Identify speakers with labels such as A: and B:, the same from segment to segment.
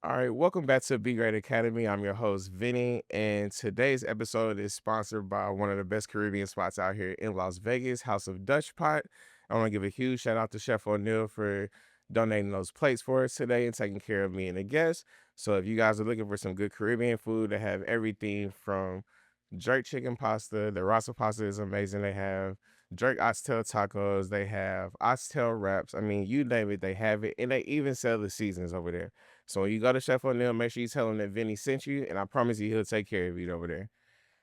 A: All right, welcome back to Be Great Academy. I'm your host, Vinny, and today's episode is sponsored by one of the best Caribbean spots out here in Las Vegas, House of Dutch Pot. I want to give a huge shout out to Chef O'Neill for donating those plates for us today and taking care of me and the guests. So, if you guys are looking for some good Caribbean food, they have everything from jerk chicken pasta. The rasa pasta is amazing. They have jerk oxtail tacos. They have oxtail wraps. I mean, you name it, they have it. And they even sell the seasons over there. So when you go to Chef O'Neill, make sure you tell him that Vinny sent you, and I promise you he'll take care of you over there.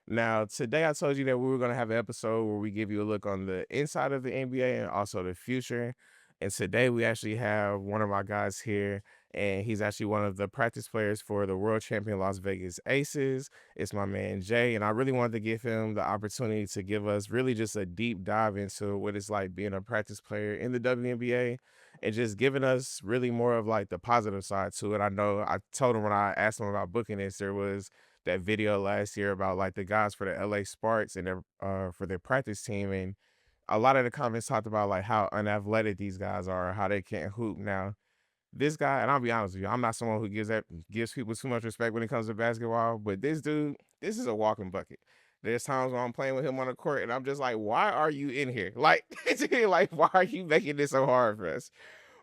A: Now, today I told you that we were going to have an episode where we give you a look on the inside of the NBA and also the future. And today we actually have one of our guys here, and he's actually one of the practice players for the world champion Las Vegas Aces. It's my man Jay, and I really wanted to give him the opportunity to give us really just a deep dive into what it's like being a practice player in the WNBA and just giving us really more of like the positive side to it. I know I told him when I asked him about booking this, there was that video last year about like the guys for the LA Sparks and their for their practice team, and a lot of the comments talked about like how unathletic these guys are, how they can't hoop. Now, this guy, and I'll be honest with you, I'm not someone who gives people too much respect when it comes to basketball, but this dude, this is a walking bucket. There's times when I'm playing with him on the court, and I'm just like, why are you in here? Like, like, why are you making this so hard for us?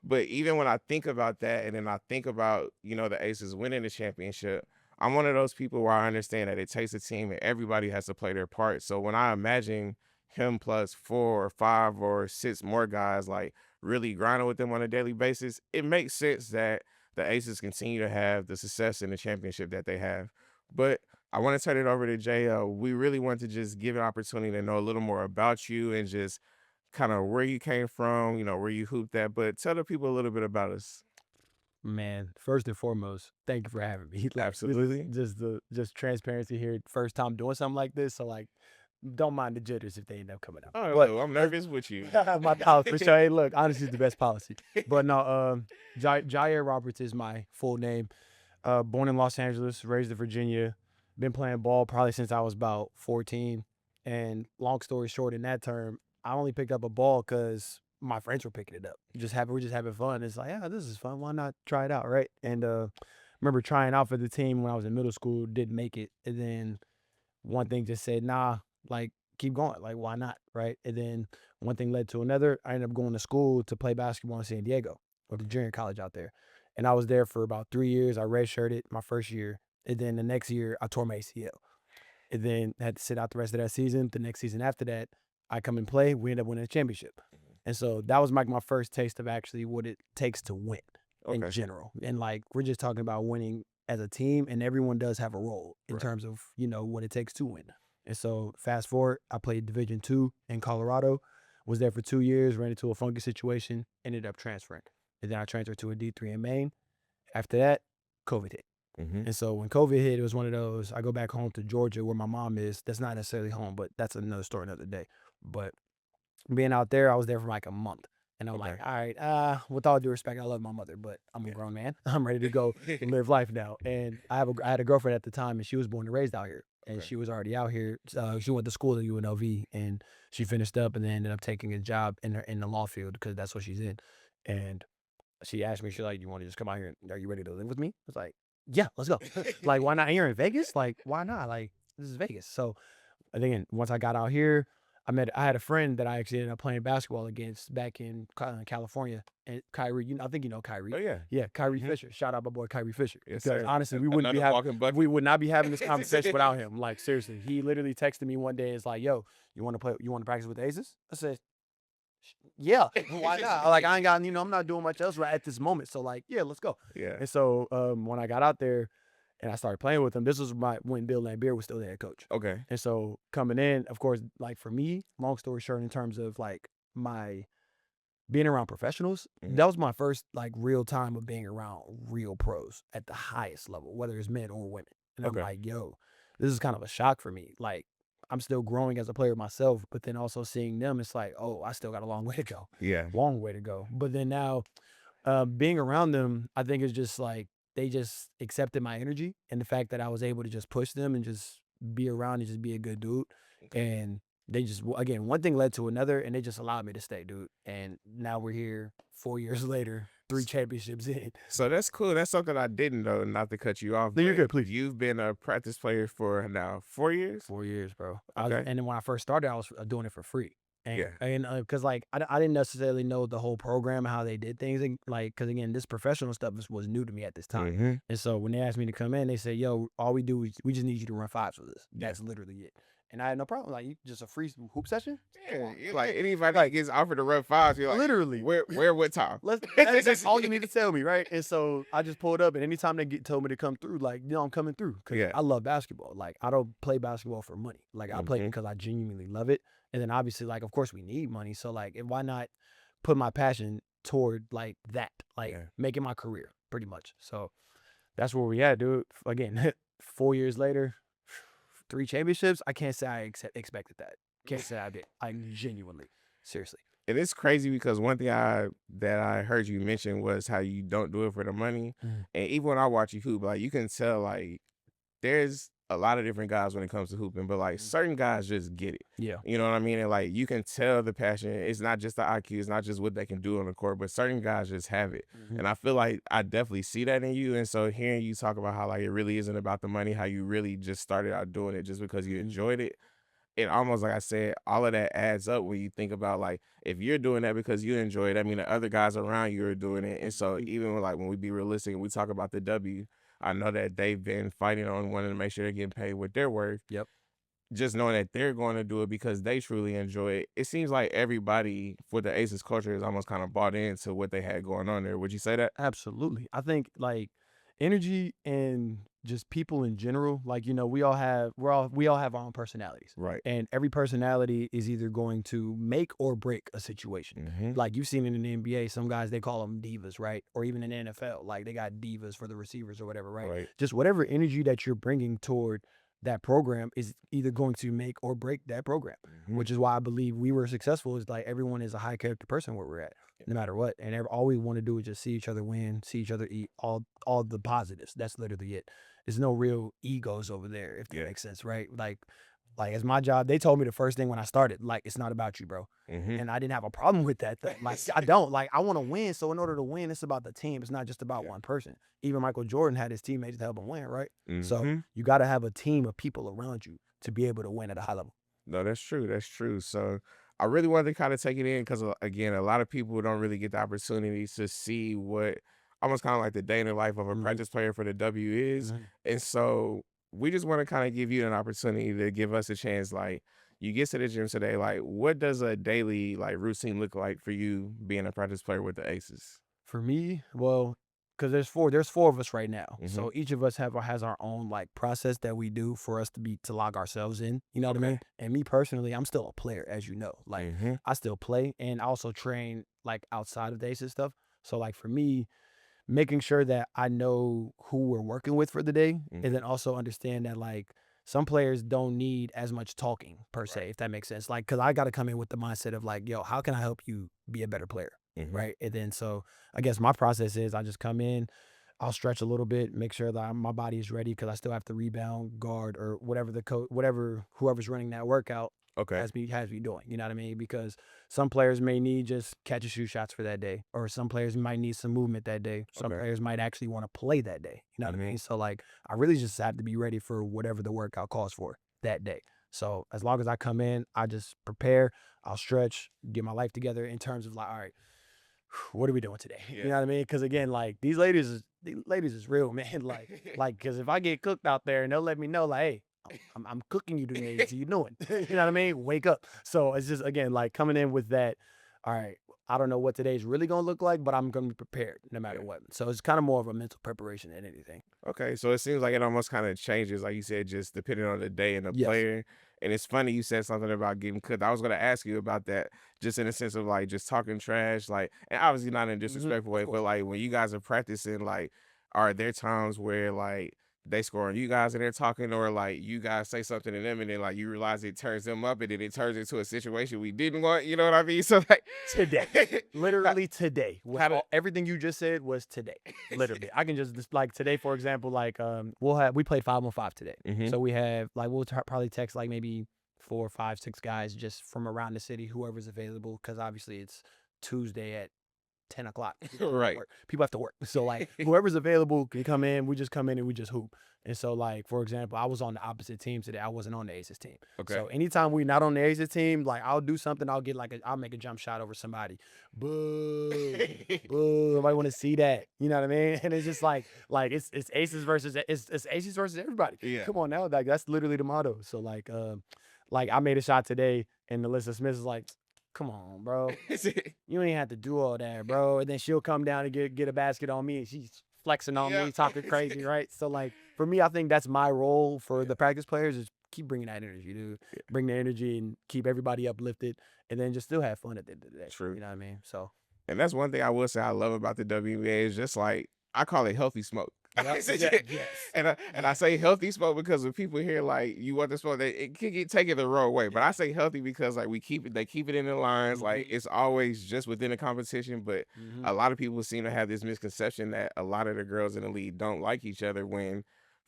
A: But even when I think about that, and then I think about, the Aces winning the championship, I'm one of those people where I understand that it takes a team and everybody has to play their part. So when I imagine him plus 4 or 5 or 6 more guys like really grinding with them on a daily basis, it makes sense that the Aces continue to have the success in the championship that they have. But I want to turn it over to Jay. We really want to just give an opportunity to know a little more about you and just kind of where you came from, where you hooped at, but tell the people a little bit about us.
B: Man, first and foremost, thank you for having me. Like this is
A: Absolutely.
B: just transparency here. First time doing something like this, so like don't mind the jitters if they end up coming out.
A: Oh,
B: But
A: look, I'm nervous with you.
B: my policy for sure. Hey, look, honesty is the best policy. But no, Jair Roberts is my full name. Born in Los Angeles, raised in Virginia. Been playing ball probably since I was about 14. And long story short, in that term, I only picked up a ball because my friends were picking it up. We're just having fun. It's like, yeah, this is fun. Why not try it out, right? And remember trying out for the team when I was in middle school, didn't make it, and then one thing just said, nah, like keep going, like why not, right? And then one thing led to another. I ended up going to school to play basketball in San Diego, or the junior college out there, and I was there for about 3 years. I redshirted my first year, and then the next year I tore my ACL, and then had to sit out the rest of that season. The next season after that, I come and play. We end up winning a championship, and so that was like my first taste of actually what it takes to win in
A: Okay.
B: general. And like we're just talking about winning as a team, and everyone does have a role in
A: Right.
B: terms of what it takes to win. And so fast forward, I played Division II in Colorado, was there for 2 years, ran into a funky situation, ended up transferring, and then I transferred to a D3 in Maine. After that, COVID hit.
A: Hmm.
B: And so when COVID hit, it was one of those. I go back home to Georgia where my mom is. That's not necessarily home, but that's another story, another day. But being out there, I was there for like a month. And I'm like,
A: Okay.
B: all right, with all due respect, I love my mother, but I'm a
A: Yeah.
B: grown man. I'm ready to go live life now. And I had a girlfriend at the time, and she was born and raised out here. And
A: Okay.
B: she was already out here. She went to school at UNLV, and she finished up, and then ended up taking a job in the law field because that's what she's in. And she asked me, she's like, "You want to just come out here? Are you ready to live with me?" I was like, "Yeah, let's go." Like, why not here in Vegas? Like, why not? Like, this is Vegas. So, and again, once I got out here, I had a friend that I actually ended up playing basketball against back in California, and Kyrie. I think you know
A: Oh
B: Kyrie.
A: yeah.
B: Yeah, Kyrie
A: Hmm.
B: Fisher. Shout out my boy Kyrie Fisher,
A: Yes,
B: because
A: sir.
B: honestly,
A: Another walking
B: we
A: bucket.
B: would not be having this conversation without him. Like, seriously, he literally texted me one day. It's like, "Yo, you want to play? You want to practice with the Aces?" I said, yeah, why not? Like I ain't got, I'm not doing much else right at this moment. So like, yeah, let's go.
A: Yeah.
B: And so when I got out there and I started playing with him, this was when Bill Lambier was still the head coach.
A: Okay.
B: And so coming in, of course, like for me, long story short, in terms of like my being around professionals,
A: Hmm.
B: that was my first like real time of being around real pros at the highest level, whether it's men or women. And I'm
A: Okay.
B: like, yo, this is kind of a shock for me. Like I'm still growing as a player myself, but then also seeing them, it's like, oh, I still got a long way to go.
A: Yeah.
B: Long way to go. But then now, being around them, I think it's just like they just accepted my energy and the fact that I was able to just push them and just be around and just be a good dude.
A: Okay.
B: And they just, again, one thing led to another, and they just allowed me to stay, dude. And now we're here 4 years later, 3 championships in.
A: So that's cool. That's something I didn't know, not to cut you off.
B: No, you're
A: but
B: good, please.
A: You've been a practice player for now 4 years?
B: 4 years, bro.
A: Okay.
B: And then when I first started, I was doing it for free. And,
A: Yeah.
B: and because like I didn't necessarily know the whole program and how they did things, and like because again, this professional stuff was new to me at this time.
A: Mhm.
B: And so when they asked me to come in, they said, "Yo, all we do is we just need you to run 5s with us."
A: Yeah.
B: That's literally it. And I had no problem. Like, just a free hoop session.
A: Yeah, you like anybody that gets offered to run 5s, you're like,
B: Literally.
A: where what time?
B: That's all you need to tell me, right? And so I just pulled up, and anytime they told me to come through, like, I'm coming through because
A: Yeah.
B: I love basketball. Like, I don't play basketball for money. Like, I play
A: Mhm.
B: because I genuinely love it. And then obviously, like, of course, we need money. So like, why not put my passion toward like that, like
A: Yeah.
B: making my career, pretty much. So that's where we at, dude. Again, 4 years later, 3 championships. I can't say I expected that. Can't say I did. I genuinely, seriously.
A: And it's crazy because one thing that I heard you mention was how you don't do it for the money.
B: Mm.
A: And even when I watch you hoop, like you can tell like there's a lot of different guys when it comes to hooping, but like certain guys just get it.
B: Yeah.
A: You know what I mean? And like you can tell the passion. It's not just the IQ, it's not just what they can do on the court, but certain guys just have it.
B: Mhm.
A: And I feel like I definitely see that in you. And so hearing you talk about how like it really isn't about the money, how you really just started out doing it just because you enjoyed it. It almost like I said, all of that adds up when you think about like if you're doing that because you enjoy it, I mean the other guys around you are doing it. And so even like when we be realistic and we talk about the W, I know that they've been fighting on wanting to make sure they're getting paid what they're worth.
B: Yep.
A: Just knowing that they're going to do it because they truly enjoy it. It seems like everybody for the Aces culture is almost kind of bought into what they had going on there. Would you say that?
B: Absolutely. I think like energy and just people in general, like, we all have our own personalities.
A: Right.
B: And every personality is either going to make or break a situation.
A: Mhm.
B: Like you've seen it in the NBA, some guys they call them divas, right? Or even in the NFL, like they got divas for the receivers or whatever, right?
A: Right.
B: Just whatever energy that you're bringing toward that program is either going to make or break that program,
A: Mhm.
B: which is why I believe we were successful. Is like everyone is a high character person where we're at, no matter what, and all we want to do is just see each other win, see each other eat, all the positives. That's literally it. There's no real egos over there, if that
A: Yeah.
B: makes sense, right? Like as my job, they told me the first thing when I started, like, it's not about you, bro.
A: Mhm.
B: And I didn't have a problem with that thing. Like, I don't. Like, I want to win. So in order to win, it's about the team. It's not just about
A: Yeah.
B: one person. Even Michael Jordan had his teammates to help him win, right? So
A: Mhm.
B: you got to have a team of people around you to be able to win at a high level.
A: No, that's true. That's true. So I really wanted to kind of take it in because again, a lot of people don't really get the opportunity to see what almost kind of like the day in the life of a
B: Mhm.
A: practice player for the W is.
B: Mhm.
A: And so we just want to kind of give you an opportunity to give us a chance. Like you get to the gym today, like what does a daily like routine look like for you being a practice player with the Aces?
B: For me, well, because there's four of us right now, so each of us has our own like process that we do for us to log ourselves in. You know what I
A: Okay.
B: mean? And me personally, I'm still a player, as you know. Like
A: Mhm.
B: I still play, and I also train like outside of the ACES stuff. So like for me, making sure that I know who we're working with for the day,
A: Mhm.
B: and then also understand that like some players don't need as much talking per se,
A: Right.
B: if that makes sense. Like, cause I got to come in with the mindset of like, yo, how can I help you be a better player?
A: Mhm.
B: Right. And then so I guess my process is I just come in, I'll stretch a little bit, make sure that my body is ready because I still have to rebound, guard, or whatever whoever's running that workout
A: Okay.
B: has me doing. You know what I mean? Because some players may need just catch and shoot shots for that day, or some players might need some movement that day. Some
A: Okay.
B: players might actually want to play that day. You know what I
A: Mhm.
B: mean? So like I really just have to be ready for whatever the workout calls for that day. So as long as I come in, I just prepare, I'll stretch, get my life together in terms of like, all right, what are we doing today? You
A: Yeah.
B: know what I mean? Because again, like these ladies is real, man. Like, because if I get cooked out there and they'll let me know, like, hey, I'm cooking you today. So you doing? You know what I mean? Wake up. So it's just again like coming in with that. All right, I don't know what today's really gonna look like, but I'm gonna be prepared no matter
A: Yeah.
B: what. So it's kind of more of a mental preparation than anything.
A: Okay, so it seems like it almost kind of changes, like you said, just depending on the day and the
B: Yes.
A: player. And it's funny you said something about getting cooked. I was gonna ask you about that, just in the sense of like just talking trash, like, and obviously not in a disrespectful way,
B: Of
A: but
B: course.
A: like when you guys are practicing, like, are there times where like they score on you guys and they're talking, or like you guys say something to them and then like you realize it turns them up and then it turns into a situation we didn't want, you know what I mean? So like
B: Today. Literally today.
A: how do-
B: Everything you just said was today. Literally. I can just like today, for example, like we played 5-on-5 today.
A: Mhm.
B: So we have like we'll probably text like maybe 4, 5, 6 guys just from around the city, whoever's available, because obviously it's Tuesday at 10 o'clock.
A: Right.
B: People have to work. So like whoever's available can come in. We just come in and we just hoop. And so like, for example, I was on the opposite team today. I wasn't on the Aces team.
A: Okay.
B: So anytime we're not on the Aces team, like I'll do something. I'll get I'll make a jump shot over somebody. Boo. Boo. Nobody want to see that. You know what I mean? And it's just like it's Aces versus it's Aces versus everybody.
A: Yeah.
B: Come on now. Like that's literally the motto. So like I made a shot today and Alyssa Smith is like, come on, bro. You ain't have to do all that, bro. And then she'll come down and get a basket on me and she's flexing on me, talking crazy, right? So like for me, I think that's my role for the practice players is keep bringing that energy, dude. Bring the energy and keep everybody uplifted and then just still have fun at the end of the day.
A: True.
B: You know what I mean? So.
A: And that's one thing I will say I love about the WNBA is just like, I call it healthy smoke.
B: Yep.
A: And I say healthy smoke because when people hear like you want the smoke, it can get taken the wrong way. But I say healthy because like they keep it in the lines. Like it's always just within the competition. But a lot of people seem to have this misconception that a lot of the girls in the league don't like each other when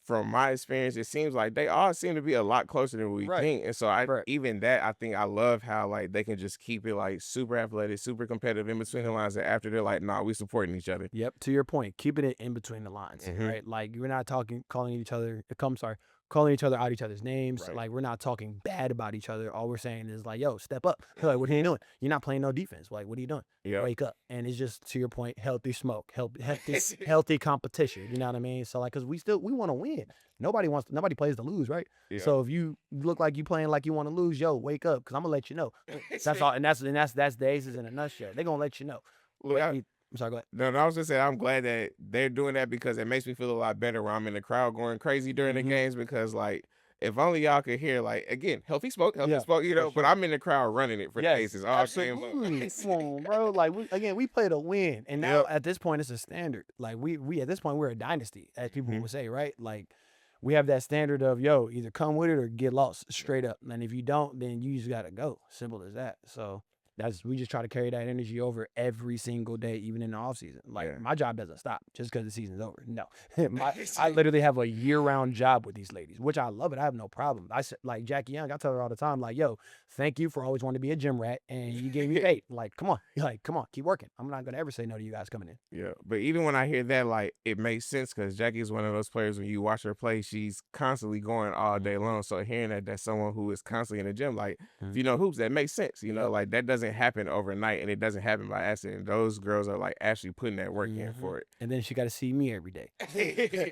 A: from my experience, it seems like they all seem to be a lot closer than we think. And so even that, I think I love how like they can just keep it like super athletic, super competitive in between the lines. And after they're like, nah, we supporting each other.
B: Yep. To your point, keeping it in between the lines, right? Like we're not calling each other out each other's names.
A: Right.
B: Like we're not talking bad about each other. All we're saying is like, yo, step up. Like, what are you doing? You're not playing no defense. Like, what are you doing? Wake up. And it's just, to your point, healthy smoke, healthy competition. You know what I mean? So like, cause we want to win. Nobody plays to lose, right? Yeah. So if you look like you playing like you want to lose, yo, wake up. Cause I'm gonna let you know. That's all. And that's the Aces in a nutshell. They're gonna let you know.
A: Look,
B: I'm sorry, go ahead.
A: No, I was just saying I'm glad that they're doing that because it makes me feel a lot better when I'm in the crowd going crazy during the games because like if only y'all could hear like again healthy smoke, you know. Sure. But I'm in the crowd running it for the Aces all game long.
B: Come on, bro. Like we play to win, and now at this point it's a standard. Like we at this point we're a dynasty, as people would say, right? Like we have that standard of yo, either come with it or get lost straight up. And if you don't, then you just gotta go. Simple as that. So. We just try to carry that energy over every single day, even in the off season. Like my job doesn't stop just because the season's over. No, I literally have a year-round job with these ladies, which I love it. I have no problem. I said like Jackie Young, I tell her all the time, like, yo, thank you for always wanting to be a gym rat, and you gave me 8. Like, come on, keep working. I'm not gonna ever say no to you guys coming in.
A: Yeah, but even when I hear that, like, it makes sense because Jackie is one of those players. When you watch her play, she's constantly going all day long. So hearing that's someone who is constantly in the gym, like, if you know hoops, that makes sense. You know, like that doesn't happen overnight and it doesn't happen by accident. Those girls are like actually putting that work in for it.
B: And then she got to see me every day,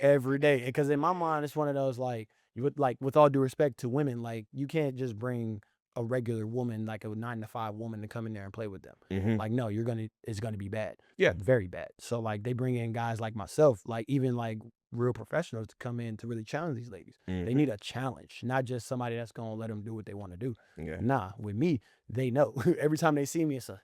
B: every day. Because in my mind, it's one of those like with all due respect to women, like you can't just bring a regular woman, like a 9-to-5 woman, to come in there and play with them. Like no, it's gonna be bad.
A: Yeah,
B: very bad. So like they bring in guys like myself, like even like real professionals to come in to really challenge these ladies. They need a challenge, not just somebody that's gonna let them do what they want to do. Nah, with me, they know. Every time they see me, it's all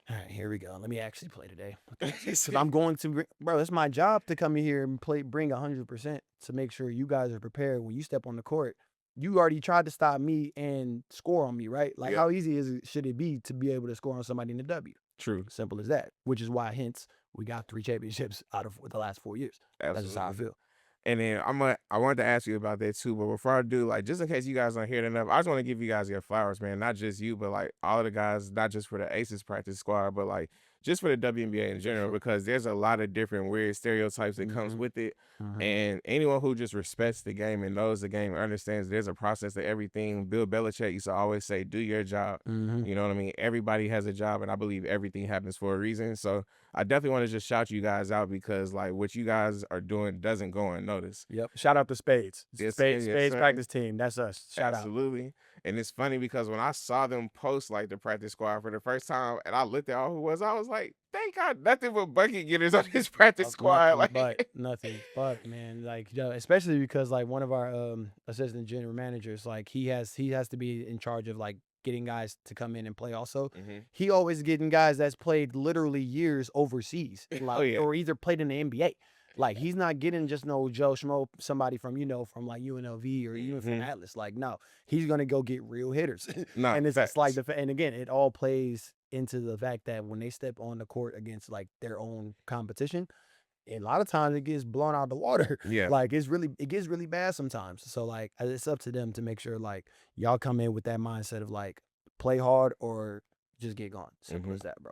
B: right, here we go. Let me actually play today. Because I'm going to, bro, it's my job to come in here and bring 100% to make sure you guys are prepared when you step on the court. You already tried to stop me and score on me, right? Like how easy should it be to be able to score on somebody in the W?
A: True.
B: Simple as that, which is why, hence, we got 3 championships out of the last 4 years.
A: Absolutely.
B: That's just how I feel.
A: And then I wanted to ask you about that too, but before I do, like just in case you guys don't hear it enough, I just want to give you guys your flowers, man. Not just you, but like all of the guys, not just for the Aces practice squad, but like just for the WNBA in general, because there's a lot of different weird stereotypes that comes with it. And anyone who just respects the game and knows the game understands there's a process to everything. Bill Belichick used to always say, do your job. You know what I mean? Everybody has a job, and I believe everything happens for a reason. So I definitely want to just shout you guys out because like what you guys are doing doesn't go unnoticed.
B: Yep. Shout out to Spades. Spades practice team. That's us. Shout out.
A: Absolutely. And it's funny because when I saw them post like the practice squad for the first time and I looked at all who was, I was like, they got nothing but bucket getters on this practice squad.
B: Nothing but, man. Like, especially because like one of our assistant general managers, like he has to be in charge of like getting guys to come in and play also. He always getting guys that's played literally years overseas, like, or either played in the NBA. Like he's not getting just no Joe Schmo, somebody from from like UNLV or even from Atlas. Like no, he's gonna go get real hitters. And it's like and again, it all plays into the fact that when they step on the court against like their own competition, a lot of times it gets blown out of the water. Like it gets really bad sometimes. So like it's up to them to make sure like y'all come in with that mindset of like play hard or just get gone. Simple as that, bro.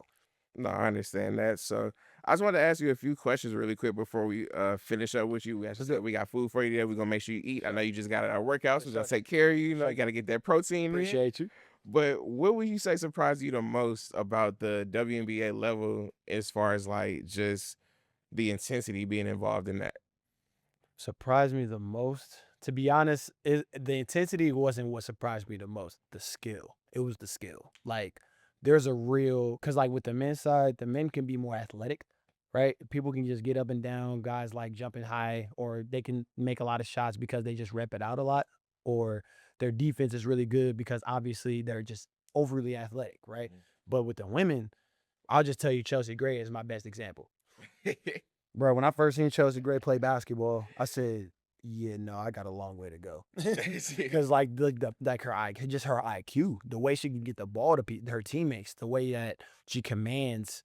A: No, I understand that. So I just wanted to ask you a few questions really quick before we finish up with you. We actually said we got food for you today. We're gonna make sure you eat. I know you just got out of workouts. We're gonna take care of you. You know, you gotta get that protein in.
B: Appreciate you.
A: But what would you say surprised you the most about the WNBA level as far as like just the intensity being involved in that?
B: Surprised me the most, to be honest, the intensity wasn't what surprised me the most. The skill. It was the skill. Like there's a real, because like with the men's side, the men can be more athletic, right? People can just get up and down. Guys like jumping high, or they can make a lot of shots because they just rep it out a lot, or their defense is really good because obviously they're just overly athletic, right? But with the women, I'll just tell you, Chelsea Gray is my best example. Bro, when I first seen Chelsea Gray play basketball, I said, "Yeah, no, I got a long way to go." Because like like her just her IQ, the way she can get the ball to her teammates, the way that she commands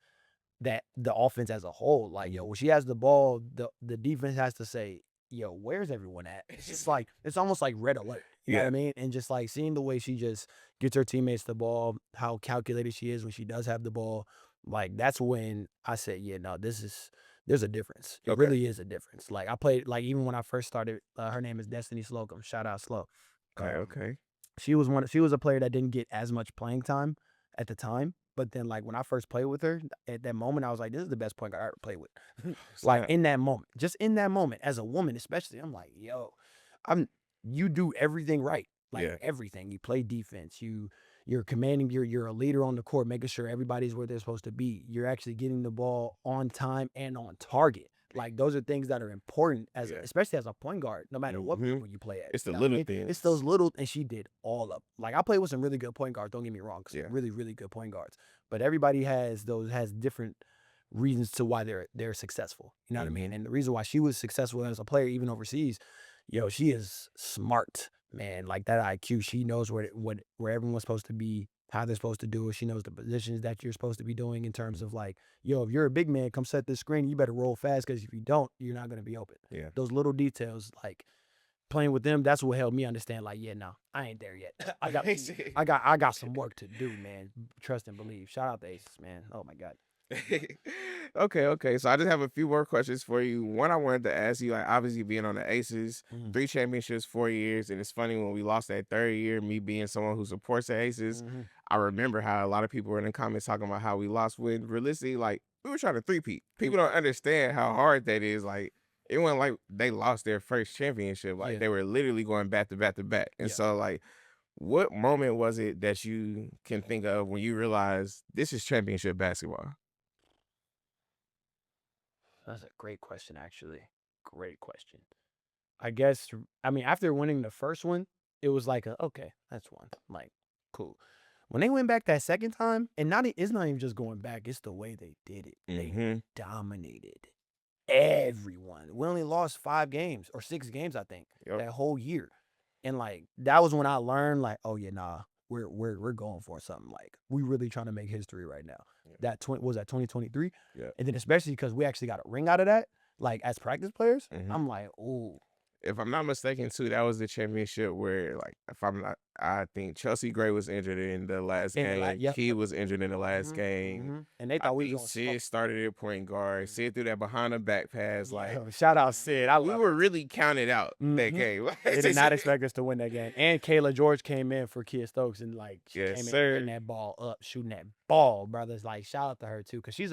B: that the offense as a whole. Like, yo, when she has the ball, the defense has to say, "Yo, where's everyone at?" It's just like it's almost like red alert. You know what I mean? And just like seeing the way she just gets her teammates the ball, how calculated she is when she does have the ball, like that's when I said, "Yeah, no, there's a difference. It
A: Okay.
B: really is a difference." Like I played, like even when I first started, her name is Destiny Slocum. Shout out Slow.
A: Okay.
B: Um,
A: Okay.
B: she was a player that didn't get as much playing time at the time. But then like when I first played with her, at that moment I was like, this is the best point guard I ever played with. Like
A: Snap.
B: in that moment, just in that moment, as a woman especially, I'm like, yo, you do everything right. Like
A: Yeah.
B: everything. You play defense. You're commanding, you're a leader on the court, making sure everybody's where they're supposed to be. You're actually getting the ball on time and on target. Like those are things that are important
A: Yeah.
B: especially as a point guard, no matter what
A: Mhm.
B: level you play at.
A: It's the
B: You know what I
A: little
B: mean?
A: things.
B: It's those little, and she did all of 'em. Like I played with some really good point guards, don't get me wrong,
A: Yeah.
B: really, really good point guards. But everybody has different reasons to why they're successful. You know what I mean? And the reason why she was successful as a player, even overseas, yo, she is smart, man. Like that IQ, she knows where everyone's supposed to be, how they're supposed to do it. She knows the positions that you're supposed to be doing in terms of like, yo, if you're a big man, come set this screen. You better roll fast because if you don't, you're not gonna be open.
A: Yeah.
B: Those little details, like playing with them, that's what helped me understand. Like, yeah, no, I ain't there yet. I got some work to do, man. Trust and believe. Shout out to Aces, man. Oh my God.
A: Okay, okay. So I just have a few more questions for you. One, I wanted to ask you, like, obviously being on the Aces,
B: Mhm.
A: 3 championships, 4 years, and it's funny when we lost that third year. Me being someone who supports the Aces,
B: Mhm.
A: I remember how a lot of people were in the comments talking about how we lost. When realistically, like, we were trying to three-peat. People don't understand how hard that is. Like, it wasn't like they lost their first championship. Like,
B: Yeah.
A: they were literally going back to back to back. And
B: Yeah.
A: so, like, what moment was it that you can think of when you realized this is championship basketball?
B: That's a great question, actually. Great question. I guess, I mean, after winning the first one, it was like, okay, that's one. Like, cool. When they went back that second time, and it's not even just going back, it's the way they did it. They
A: Mm-hmm.
B: dominated everyone. We only lost 5 games or 6 games, I think,
A: Yep.
B: that whole year. And like that was when I learned, like, oh yeah, nah, we're going for something. Like we really trying to make history right now.
A: Yeah.
B: Was that 2023?
A: Yeah.
B: And then especially because we actually got a ring out of that, like as practice players,
A: Mhm.
B: I'm like, oh,
A: If I'm not mistaken, too, that was the championship where, like, if I'm not, I think Chelsea Gray was injured in the last game.
B: yep,
A: He
B: yep.
A: was injured in the last game.
B: And they
A: I
B: thought we
A: think
B: was gonna
A: Sid started at point guard. Sid threw that behind the back pass. Like,
B: Yo, shout out Sid. I
A: we
B: love
A: were really counted out that
B: Mhm.
A: game.
B: They did not expect us to win that game. And Kayla George came in for Kia Stokes and like she
A: Yes,
B: came in
A: sir.
B: putting that ball up, shooting that ball, brothers. Like shout out to her too, because she's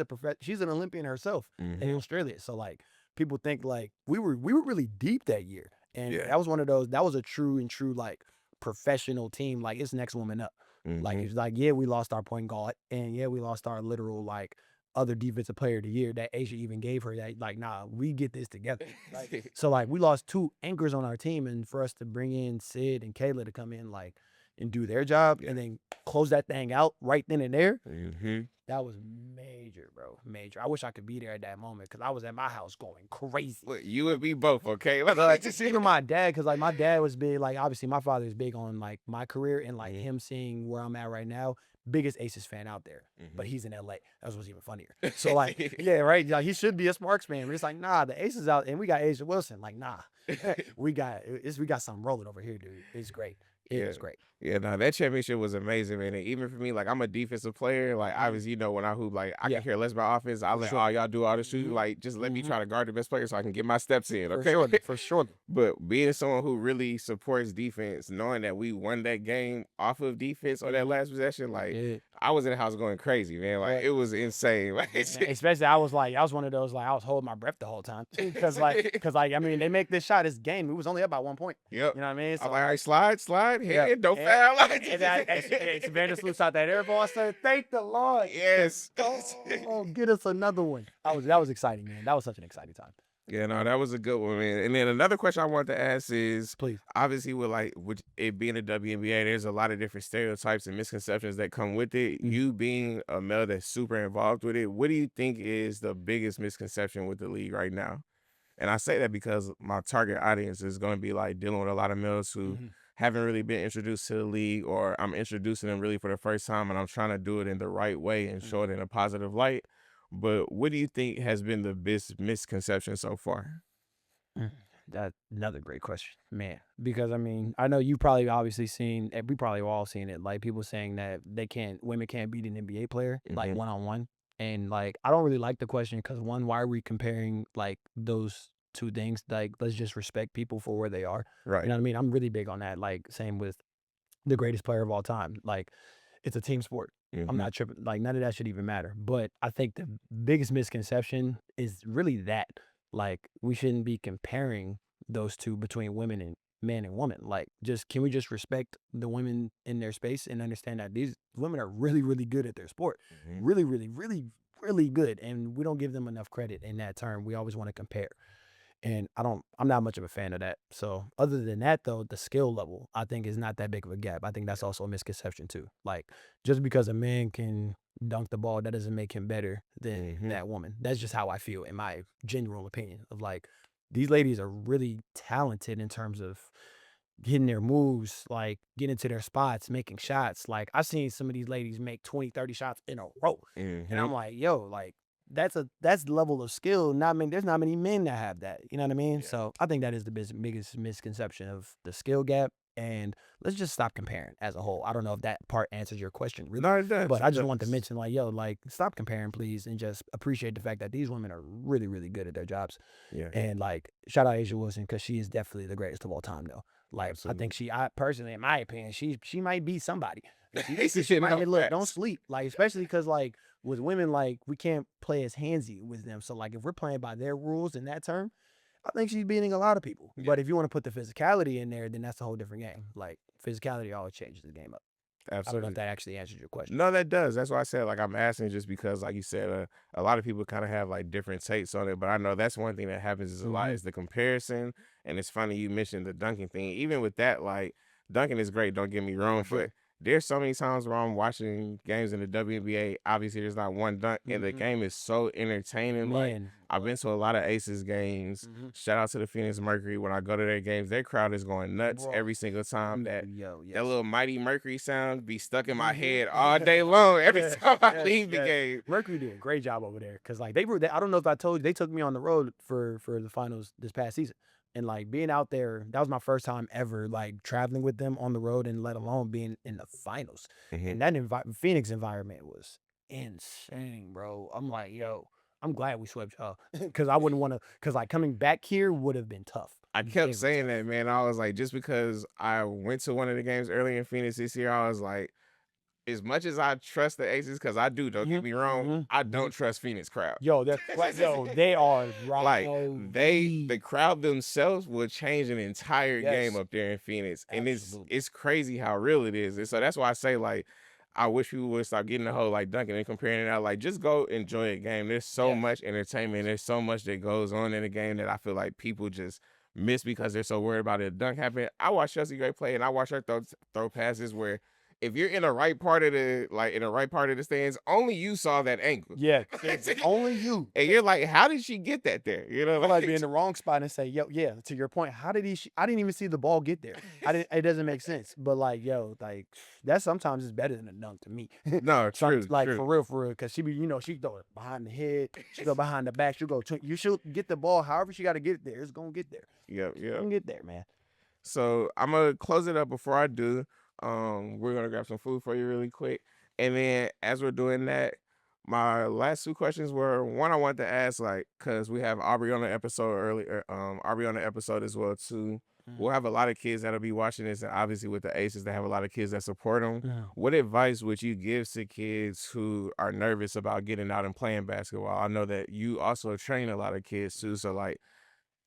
B: an Olympian herself in
A: Mhm.
B: Australia. So like people think like we were really deep that year, and
A: Yeah.
B: that was one of those. That was a true like professional team. Like it's next woman up. Like
A: Mhm.
B: it's like yeah, we lost our point guard, and yeah, we lost our literal like other defensive player of the year that Asia even gave her. That like nah, we get this together. Like, so like we lost 2 anchors on our team, and for us to bring in Sid and Kayla to come in like and do their job
A: Yeah.
B: and then close that thing out right then and there,
A: Mhm.
B: that was major, bro. Major. I wish I could be there at that moment because I was at my house going crazy.
A: Look, you and me both, okay?
B: Just even my dad, because like my dad was big, like obviously my father is big on like my career and like him seeing where I'm at right now. Biggest Aces fan out there, but he's in LA. That's what's even funnier. So like, yeah, right. Like he should be a Sparks fan, but it's like, nah, the Aces out, and we got Asia Wilson. Like, nah, we got something rolling over here, dude. It's great. It was great.
A: Yeah, no, that championship was amazing, man. And even for me, like I'm a defensive player. Like
B: Mhm.
A: obviously, when I hoop, like I
B: Yeah,
A: can care less about offense. I
B: for
A: let
B: sure.
A: all y'all do all the shooting.
B: Mhm.
A: Like just let me
B: Mhm.
A: try to guard the best player so I can get my steps in.
B: For
A: Okay.
B: sure. For sure.
A: But being someone who really supports defense, knowing that we won that game off of defense on that
B: Mhm.
A: last possession, like
B: Yeah.
A: I was in the house going crazy, man. Like
B: But
A: it was insane. Like
B: especially I was one of those, like, I was holding my breath the whole time. Cause I mean, they make this shot, this game. It was only up by 1 point.
A: yep.
B: You know what I mean?
A: I'm
B: So
A: like, all right, slide,
B: yeah.
A: head, don't
B: And,
A: foul.
B: and Vandersloot shot that air ball. I said, thank the Lord.
A: Yes.
B: Oh, get us another one. That was exciting, man. That was such an exciting time.
A: Yeah, no, that was a good one, man. And then another question I wanted to ask is,
B: Please.
A: obviously, with it being a WNBA, there's a lot of different stereotypes and misconceptions that come with it.
B: Mhm.
A: You being a male that's super involved with it, what do you think is the biggest misconception with the league right now? And I say that because my target audience is going to be like dealing with a lot of males who
B: Mhm.
A: haven't really been introduced to the league, or I'm introducing them really for the first time, and I'm trying to do it in the right way and show it in a positive light. But what do you think has been the biggest misconception so far?
B: Mm, That's another great question, man. Because I mean, I know you probably obviously seen, we probably all seen it. Like people saying that women can't beat an NBA player like
A: Hmm.
B: 1-on-1, and like I don't really like the question because one, why are we comparing like those two things? Like let's just respect people for where they are. You
A: Right.
B: know what I mean? I'm really big on that. Like same with the greatest player of all time. Like it's a team sport. I'm
A: Hmm.
B: not tripping. Like none of that should even matter. But I think the biggest misconception is really that like we shouldn't be comparing those two between women and man and woman. Like just can we just respect the women in their space and understand that these women are really, really good at their sport.
A: Hmm.
B: Really, really, really, really good. And we don't give them enough credit in that term. We always want to compare. And I'm not much of a fan of that. So other than that though, the skill level I think is not that big of a gap. I think that's also a misconception too. Like just because a man can dunk the ball, that doesn't make him better than
A: Hmm.
B: that woman. That's just how I feel in my general opinion of like these ladies are really talented in terms of hitting their moves, like getting to their spots, making shots. Like I've seen some of these ladies make 20, 30 shots in a row. And
A: Hmm.
B: I'm like, yo, like that's the level of skill. Not many, there's not many men that have that. You know what I mean?
A: Yeah.
B: So I think that is the biggest misconception of the skill gap. And let's just stop comparing as a whole. I don't know if that part answers your question really,
A: No, it does.
B: but I
A: It
B: just want to
A: does.
B: mention like, yo, like stop comparing, please, and just appreciate the fact that these women are really, really good at their jobs.
A: Yeah,
B: And like, shout out Asia Wilson because she is definitely the greatest of all time, though. Like, I think
A: absolutely.
B: I personally, in my opinion, she might be somebody. She
A: No,
B: might. And look, don't
A: facts.
B: sleep. Like, especially because like with women, like we can't play as handsy with them. So like, if we're playing by their rules in that term, I think she's beating a lot of people.
A: Yeah,
B: But if you want to put the physicality in there, then that's a whole different game. Like, physicality always changes the game up. I don't know if
A: absolutely.
B: that actually answers your question.
A: No, that does. That's why I said like I'm asking just because, like you said, a lot of people kind of have like different takes on it. But I know that's one thing that happens is a lot
B: Hmm.
A: is the comparison. And it's funny you mentioned the dunking thing. Even with that, like dunking is great. Don't get me wrong,
B: For
A: but
B: sure.
A: there's so many times where I'm watching games in the WNBA. Obviously, there's not one dunk, and the
B: Hmm.
A: game is so entertaining. Like
B: Man,
A: I've been to a lot of Aces games.
B: hmm
A: Shout out to the Phoenix Mercury. When I go to their games, their crowd is going nuts
B: bro.
A: every single time.
B: Yo,
A: That
B: yes.
A: little Mighty Mercury sound be stuck in my
B: Mhm.
A: head all day long every
B: Yes,
A: time I
B: yes,
A: leave the
B: yes.
A: game.
B: Mercury did a great job over there because like I don't know if I told you they took me on the road for the finals this past season, and like being out there that was my first time ever like traveling with them on the road and let alone being in the finals,
A: Mhm.
B: and that Phoenix environment was insane, bro. I'm like, yo, I'm glad we swept y'all because I wouldn't want to because like coming back here would have been tough,
A: I kept
B: very
A: saying
B: tough.
A: that, man. I was like, just because I went to one of the games early in Phoenix this year, I was like, as much as I trust the Aces, because I do, don't get
B: Hmm.
A: me wrong,
B: Hmm.
A: I
B: Hmm.
A: don't trust Phoenix crowd.
B: Yo, yo, they are
A: Like the
B: rowdy.
A: crowd themselves will change an entire game
B: Yes,
A: up there in Phoenix, and
B: absolutely.
A: it's crazy how real it is. And so that's why I say like, I wish people would stop getting the whole like dunking and comparing it out. Like just go enjoy a game. There's so
B: Yes.
A: much entertainment. There's so much that goes on in the game that I feel like people just miss because they're so worried about it. A dunk happening. I watch Chelsea Gray play, and I watch her throw passes where if you're in the right part of the stands, only you saw that angle.
B: Yeah, only you.
A: And you're like, how did she get that there? You know,
B: I might be
A: like
B: in the wrong spot and say, yo, yeah, to your point, how did I didn't even see the ball get there. It doesn't make sense. But like, yo, like that sometimes is better than a dunk to me.
A: no,
B: Some
A: true,
B: like
A: true.
B: for real, cause she be, she throw it behind the head, she go behind the back, you should get the ball however she got to get it there. It's gonna get there.
A: Yep,
B: It's
A: yep.
B: gonna get there, man.
A: So I'm gonna close it up before I do. We're gonna grab some food for you really quick, and then as we're doing that, my last two questions were one I wanted to ask, like, cause we have Aubrey on the episode earlier, Aubrey on the episode as well too.
B: Mhm.
A: We'll have a lot of kids that'll be watching this, and obviously with the Aces, they have a lot of kids that support them.
B: Mhm.
A: What advice would you give to kids who are nervous about getting out and playing basketball? I know that you also train a lot of kids too, so like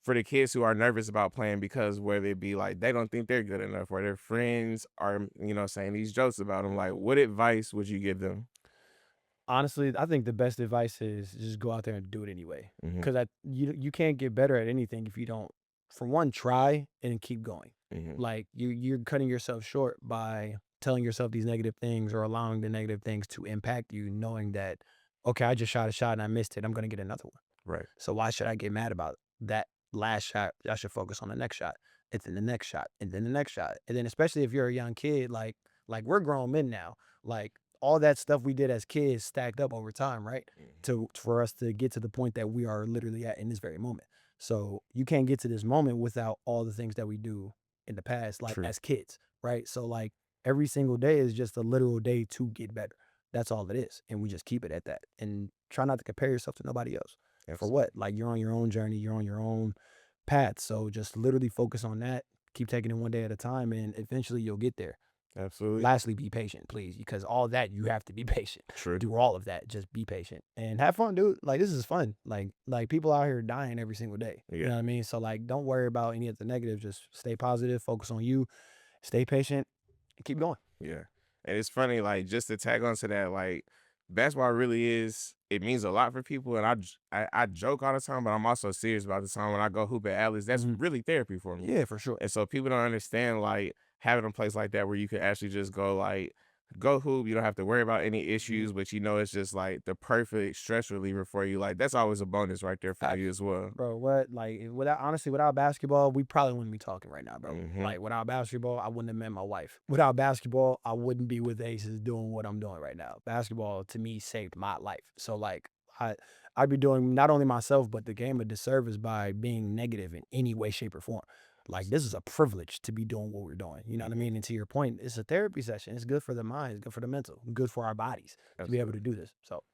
A: for the kids who are nervous about playing because whether it be like they don't think they're good enough or their friends are, saying these jokes about them, like what advice would you give them?
B: Honestly, I think the best advice is just go out there and do it anyway.
A: Hmm.
B: Because you can't get better at anything if you don't, for one, try and keep going.
A: Hmm.
B: Like you're cutting yourself short by telling yourself these negative things or allowing the negative things to impact you, knowing that, okay, I just shot a shot and I missed it. I'm gonna get another one.
A: Right.
B: So why should I get mad about that last shot? I should focus on the next shot, and then the next shot, and then the next shot, and then especially if you're a young kid, like we're grown men now, like all that stuff we did as kids stacked up over time, right?
A: Mhm.
B: To for us to get to the point that we are literally at in this very moment. So you can't get to this moment without all the things that we do in the past, like
A: True.
B: as kids, right? So like every single day is just a literal day to get better. That's all it is, and we just keep it at that, and try not to compare yourself to nobody else. For
A: Absolutely.
B: what? Like you're on your own journey, you're on your own path. So just literally focus on that. Keep taking it one day at a time, and eventually you'll get there.
A: Absolutely.
B: Lastly, be patient, please, because all that you have to be patient.
A: True.
B: Do all of that. Just be patient and have fun, dude. Like this is fun. Like people out here dying every single day. You
A: Yeah.
B: know what I mean? So like, don't worry about any of the negatives. Just stay positive. Focus on you. Stay patient. And keep going.
A: Yeah. And it's funny, like just to tag onto that, like basketball really is, it means a lot for people. And I joke all the time, but I'm also serious about the time when I go hoop at Alice. That's
B: Mhm.
A: really therapy for me.
B: Yeah, for sure.
A: And so people don't understand like having a place like that where you can actually just go like go hoop. You don't have to worry about any
B: Mhm.
A: issues, but it's just like the perfect stress reliever for you. Like that's always a bonus right there for you
B: Facts.
A: as well.
B: Bro, what like without honestly without basketball, we probably wouldn't be talking right now, bro.
A: Hmm.
B: Like without basketball, I wouldn't have met my wife. Without basketball, I wouldn't be with Aces doing what I'm doing right now. Basketball to me saved my life. So like I I'd be doing not only myself but the game a disservice by being negative in any way, shape, or form. Like this is a privilege to be doing what we're doing. You know what I mean? And to your point, it's a therapy session. It's good for the mind, it's good for the mental, good for our bodies to be able to
A: Absolutely.
B: do this. So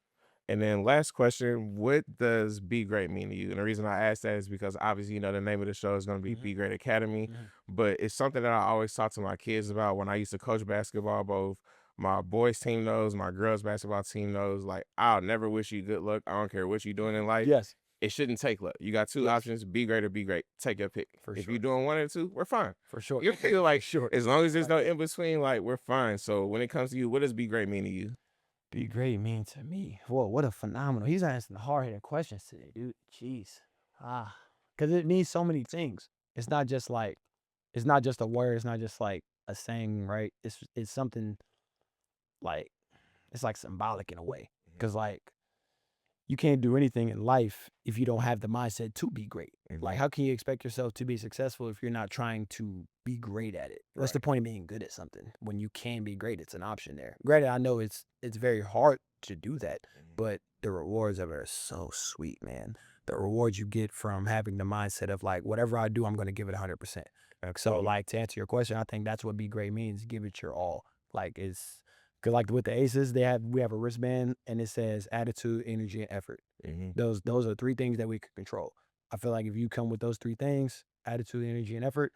A: And then last question, what does Be Great mean to you? And the reason I asked that is because obviously, the name of the show is going to be
B: mhm,
A: Be Great Academy,
B: mhm.
A: but it's something that I always talk to my kids about when I used to coach basketball. Both my boys team knows, my girls basketball team knows, like, I'll never wish you good luck. I don't care what you're doing in life.
B: Yes,
A: It shouldn't take luck. You got two
B: yes,
A: options, be great or be great. Take your pick.
B: for
A: If you're
B: sure.
A: doing one or two, we're fine.
B: For sure.
A: You feel
B: For
A: like
B: sure.
A: as long as there's
B: Right.
A: no in between, like we're fine. So when it comes to you, what does be great mean to you?
B: Be great mean to me. Whoa, what a phenomenal. He's asking hard hitting questions today, dude. Jeez. Because it means so many things. It's not just like, it's not just a word. It's not just like a saying, right? It's something like, it's like symbolic in a way. Because like, you can't do anything in life if you don't have the mindset to be great. Like,
A: Mhm.
B: how can you expect yourself to be successful if you're not trying to be great at it? What's the
A: Right.
B: point of being good at something when you can be great? It's an option there. Granted, I know it's very hard to do that,
A: Mhm.
B: but the rewards of it are so sweet, man. The rewards you get from having the mindset of like, whatever I do, I'm going to give it 100%. So,
A: Absolutely.
B: like, to answer your question, I think that's what be great means. Give it your all. Like, it's because like with the Aces, we have a wristband and it says attitude, energy, and effort.
A: Hmm.
B: Those are three things that we can control. I feel like if you come with those three things, attitude, energy, and effort,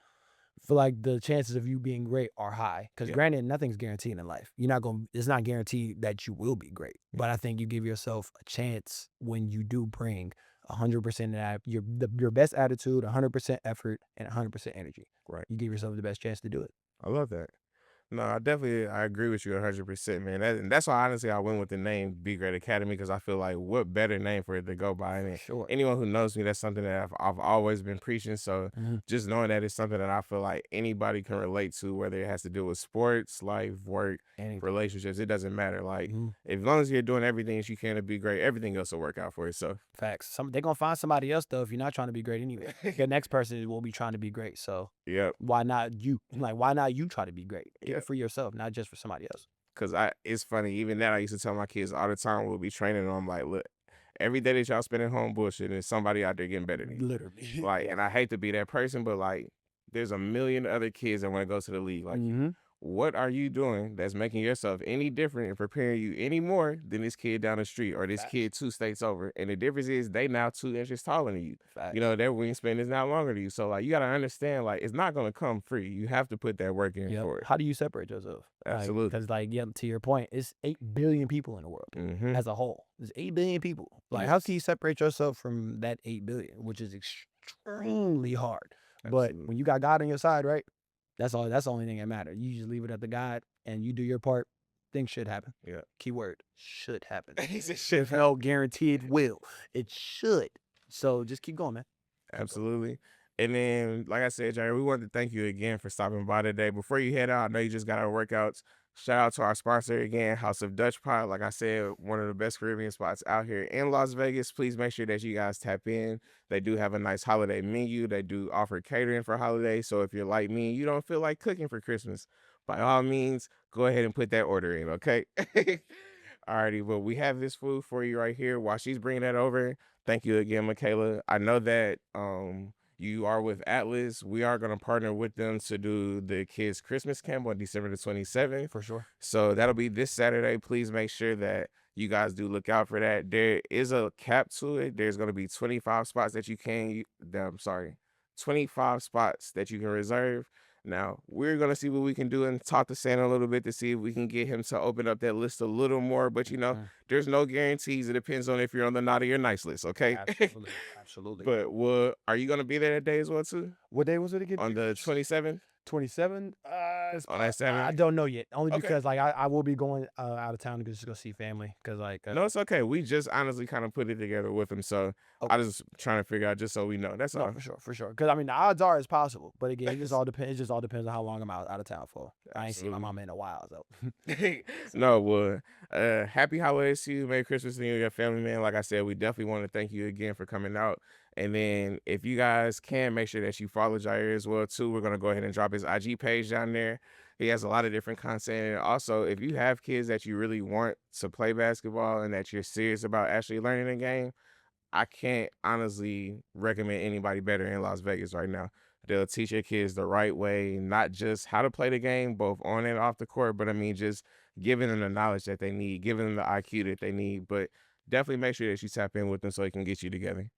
B: I feel like the chances of you being great are high. Because
A: Yeah.
B: granted, nothing's guaranteed in life. You're not going. It's not guaranteed that you will be great. But I think you give yourself a chance when you do bring 100% of that, your best attitude, 100% effort, and 100% energy.
A: Right.
B: You give yourself the best chance to do it.
A: I love that. No, I agree with you 100%, man. And that's why honestly I went with the name Be Great Academy because I feel like what better name for it to go by.
B: For
A: And
B: sure.
A: anyone who knows me, that's something that I've always been preaching. So
B: Mhm.
A: just knowing that it's something that I feel like anybody can relate to, whether it has to do with sports, life, work,
B: Anything.
A: relationships, it doesn't matter. Like
B: Mhm.
A: as long as you're doing everything that you can to be great, everything else will work out for you. So
B: Facts. They're gonna find somebody else though if you're not trying to be great anyway. The next person will be trying to be great. So
A: yep,
B: why not you? Like why not you try to be great? Get it
A: yep.
B: for yourself, not just for somebody else.
A: Cause it's funny, even that I used to tell my kids all the time, we'll be training them, I'm like, look, every day that y'all spend at home bullshit, there's somebody out there getting better than you.
B: Literally.
A: Like, and I hate to be that person, but like, there's a million other kids that want to go to the league like you.
B: Mm-hmm.
A: What are you doing that's making yourself any different and preparing you any more than this kid down the street or this
B: Facts.
A: kid 2 states over? And the difference is they now 2 inches taller than you.
B: Facts.
A: You know, their wingspan is now longer than you. So like you gotta understand, like it's not gonna come free. You have to put that work in
B: Yep.
A: for it.
B: How do you separate yourself?
A: Absolutely.
B: Because, to your point, it's 8 billion people in the world
A: Mm-hmm.
B: as a whole. There's 8 billion people. Like, how
A: Yes.
B: can you separate yourself from that 8 billion, which is extremely hard. But
A: Absolutely.
B: when you got God on your side, right? That's all. That's the only thing that matters. You just leave it up to God, and you do your part. Things should happen.
A: Yeah.
B: Keyword: should happen.
A: He said shit.
B: No guarantee it will. It should. So just keep going, man.
A: Absolutely. And then, like I said, Jerry, we wanted to thank you again for stopping by today. Before you head out, I know you just got our workouts. Shout out to our sponsor again, House of Dutch Pot. Like I said, one of the best Caribbean spots out here in Las Vegas. Please make sure that you guys tap in. They do have a nice holiday menu. They do offer catering for holidays. So if you're like me, you don't feel like cooking for Christmas, by all means, go ahead and put that order in, okay? Alrighty, well, we have this food for you right here. While she's bringing that over, thank you again, Michaela. I know that you are with Atlas. We are going to partner with them to do the kids' Christmas camp on December the 27th.
B: For sure.
A: So that'll be this Saturday. Please make sure that you guys do look out for that. There is a cap to it. There's going to be 25 spots that you can, 25 spots that you can reserve. Now, we're going to see what we can do and talk to Santa a little bit to see if we can get him to open up that list a little more. But, there's no guarantees. It depends on if you're on the naughty or nice list, okay?
B: Absolutely. Absolutely.
A: But are you going to be there that day as well, too?
B: What day was it again?
A: On the 27th?
B: 27.
A: On that Saturday?
B: I don't know yet. Only
A: Okay.
B: because I will be going out of town to just go see family. Because
A: No, it's okay. We just honestly kind of put it together with him. So I just trying to figure out just so we know. That's all.
B: No, for sure. Because the odds are it's possible, but again, it just all depends. It just all depends on how long I'm out of town for. I ain't seen my
A: Absolutely.
B: mama in a while, so.
A: No, well, happy holidays to you. Merry Christmas to you and your family, man. Like I said, we definitely want to thank you again for coming out. And then if you guys can, make sure that you follow Jair as well, too. We're going to go ahead and drop his IG page down there. He has a lot of different content. And also, if you have kids that you really want to play basketball and that you're serious about actually learning the game, I can't honestly recommend anybody better in Las Vegas right now. They'll teach your kids the right way, not just how to play the game, both on and off the court, but just giving them the knowledge that they need, giving them the IQ that they need. But definitely make sure that you tap in with them so they can get you together.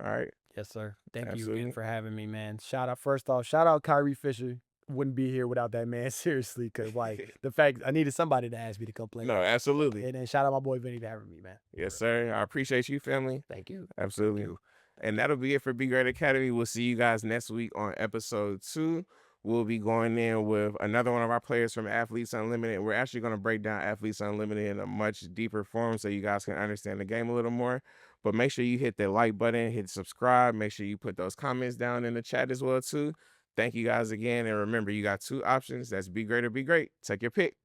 A: All right.
B: Yes, sir. Thank you
A: Absolutely.
B: again for having me, man. Shout out Kyrie Fisher. Wouldn't be here without that man, seriously. Because the fact I needed somebody to ask me to come play.
A: No, absolutely.
B: And then shout out my boy Vinny for having me, man.
A: Yes, sir. I appreciate you, family.
B: Thank you.
A: Absolutely. And that'll be it for Be Great Academy. We'll see you guys next week on episode 2. We'll be going in with another one of our players from Athletes Unlimited. We're actually going to break down Athletes Unlimited in a much deeper form so you guys can understand the game a little more. But make sure you hit the like button, hit subscribe. Make sure you put those comments down in the chat as well, too. Thank you guys again. And remember, you got 2 options. That's Be Great or Be Great. Take your pick.